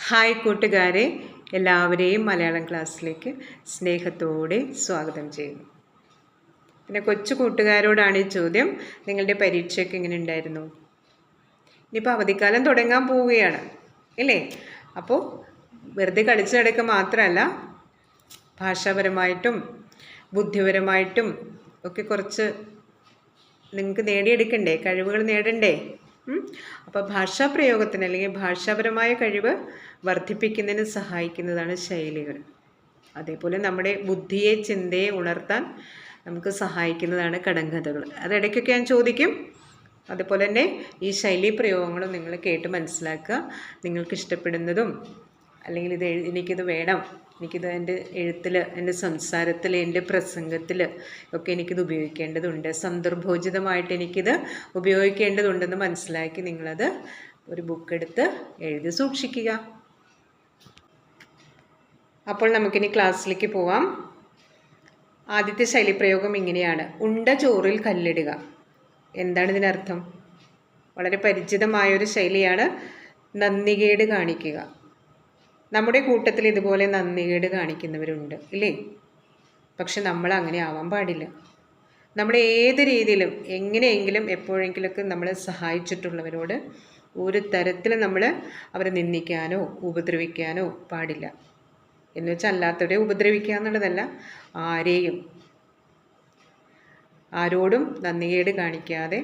Hi കൂട്ടുകാരെ, എല്ലാവരെയും മലയാളം ക്ലാസ്സിലേക്ക് സ്നേഹത്തോടെ സ്വാഗതം ചെയ്യുന്നു. പിന്നെ കൊച്ചു കൂട്ടുകാരോടാണ് ഈ ചോദ്യം, നിങ്ങളുടെ പരീക്ഷയൊക്കെ എങ്ങനെ ഉണ്ടായിരുന്നു? ഇനിയിപ്പോൾ അവധിക്കാലം തുടങ്ങാൻ പോവുകയാണ് അല്ലേ? അപ്പോൾ വെറുതെ കളിച്ചു നടക്കുക മാത്രമല്ല, ഭാഷാപരമായിട്ടും ബുദ്ധിപരമായിട്ടും ഒക്കെ കുറച്ച് നിങ്ങൾക്ക് നേടിയെടുക്കണ്ടേ, കഴിവുകൾ നേടണ്ടേ? അപ്പോൾ ഭാഷാപ്രയോഗത്തിന് അല്ലെങ്കിൽ ഭാഷാപരമായ കഴിവ് വർദ്ധിപ്പിക്കുന്നതിന് സഹായിക്കുന്നതാണ് ശൈലികൾ. അതേപോലെ നമ്മുടെ ബുദ്ധിയെ ചിന്തയെ ഉണർത്താൻ നമുക്ക് സഹായിക്കുന്നതാണ് കടങ്കഥകൾ. അതിടയ്ക്കൊക്കെ ഞാൻ ചോദിക്കും. അതുപോലെ തന്നെ ഈ ശൈലി പ്രയോഗങ്ങളും നിങ്ങൾ കേട്ട് മനസ്സിലാക്കുക. നിങ്ങൾക്ക് ഇഷ്ടപ്പെടുന്നതും അല്ലെങ്കിൽ എനിക്കിത് വേണം, എനിക്കിത് എൻ്റെ എഴുത്തിൽ, എൻ്റെ സംസാരത്തിൽ, എൻ്റെ പ്രസംഗത്തിൽ ഒക്കെ എനിക്കിത് ഉപയോഗിക്കേണ്ടതുണ്ട്, സന്ദർഭോചിതമായിട്ട് എനിക്കിത് ഉപയോഗിക്കേണ്ടതുണ്ടെന്ന് മനസ്സിലാക്കി നിങ്ങളത് ഒരു ബുക്കെടുത്ത് എഴുതി സൂക്ഷിക്കുക. അപ്പോൾ നമുക്കിനി ക്ലാസ്സിലേക്ക് പോവാം. ആദ്യത്തെ ശൈലിപ്രയോഗം ഇങ്ങനെയാണ്: ഉണ്ട ചോറിൽ കല്ലിടുക. എന്താണ് ഇതിനർത്ഥം? വളരെ പരിചിതമായൊരു ശൈലിയാണ് നന്ദികേട് കാണിക്കുക. നമ്മുടെ കൂട്ടത്തിൽ ഇതുപോലെ നന്ദികേട് കാണിക്കുന്നവരുണ്ട് ഇല്ലേ? പക്ഷെ നമ്മൾ അങ്ങനെ ആവാൻ പാടില്ല. നമ്മൾ ഏത് രീതിയിലും എങ്ങനെയെങ്കിലും എപ്പോഴെങ്കിലുമൊക്കെ നമ്മൾ സഹായിച്ചിട്ടുള്ളവരോട് ഒരു തരത്തിലും നമ്മൾ അവരെ നിന്ദിക്കാനോ ഉപദ്രവിക്കാനോ പാടില്ല. എന്ന് വെച്ചാൽ അല്ലാത്തവരെ ഉപദ്രവിക്കുക എന്നുള്ളതല്ല, ആരോടും നന്ദികേട് കാണിക്കാതെ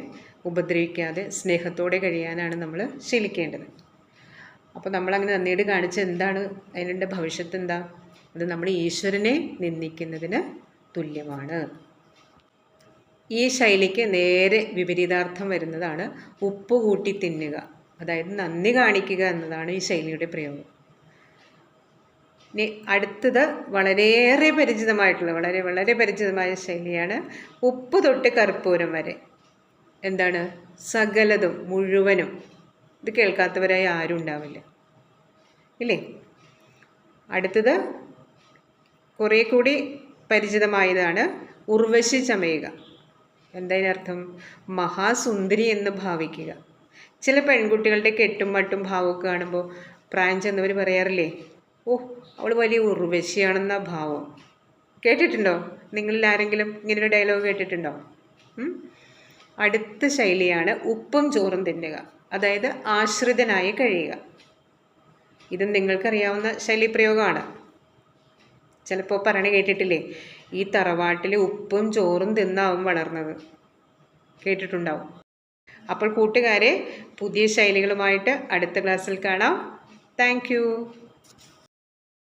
ഉപദ്രവിക്കാതെ സ്നേഹത്തോടെ കഴിയാനാണ് നമ്മൾ ശീലിക്കേണ്ടത്. അപ്പോൾ നമ്മളങ്ങനെ നന്ദികേട് കാണിച്ച് എന്താണ് അതിൻ്റെ ഭവിഷ്യത്ത്? എന്താ? അത് നമ്മൾ ഈശ്വരനെ നിന്ദിക്കുന്നതിന് തുല്യമാണ്. ഈ ശൈലിക്ക് നേരെ വിപരീതാർത്ഥം വരുന്നതാണ് ഉപ്പ് കൂട്ടി തിന്നുക. അതായത് നന്ദി കാണിക്കുക എന്നതാണ് ഈ ശൈലിയുടെ പ്രയോഗം. ഇനി അടുത്തത് വളരെയേറെ പരിചിതമായിട്ടുള്ള വളരെ പരിചിതമായ ശൈലിയാണ് ഉപ്പ് തൊട്ട് കർപ്പൂരം വരെ. എന്താണ്? സകലതും മുഴുവനും. ഇത് കേൾക്കാത്തവരായി ആരും ഉണ്ടാവില്ല ഇല്ലേ? അടുത്തത് കുറേ കൂടി പരിചിതമായതാണ് ഉർവശി ചമയുക. എന്തതിനർത്ഥം? മഹാസുന്ദരി എന്ന് ഭാവിക്കുക. ചില പെൺകുട്ടികളുടെ കെട്ടും മട്ടും ഭാവമൊക്കെ കാണുമ്പോൾ പ്രായം ചെന്നവർ പറയാറില്ലേ, ഓ അവൾ വലിയ ഉർവശിയാണെന്ന ഭാവം. കേട്ടിട്ടുണ്ടോ? നിങ്ങളിൽ ആരെങ്കിലും ഇങ്ങനൊരു ഡയലോഗ് കേട്ടിട്ടുണ്ടോ? അടുത്ത ശൈലിയാണ് ഉപ്പും ചോറും തിന്നുക. അതായത് ആശ്രിതനായി കഴിയുക. ഇതും നിങ്ങൾക്കറിയാവുന്ന ശൈലിപ്രയോഗമാണ്. ചിലപ്പോൾ പറഞ്ഞു കേട്ടിട്ടില്ലേ, ഈ തറവാട്ടിൽ ഉപ്പും ചോറും തിന്നാവും വളർന്നത്. കേട്ടിട്ടുണ്ടാവും. അപ്പോൾ കൂട്ടുകാരെ, പുതിയ ശൈലികളുമായിട്ട് അടുത്ത ക്ലാസ്സിൽ കാണാം. താങ്ക്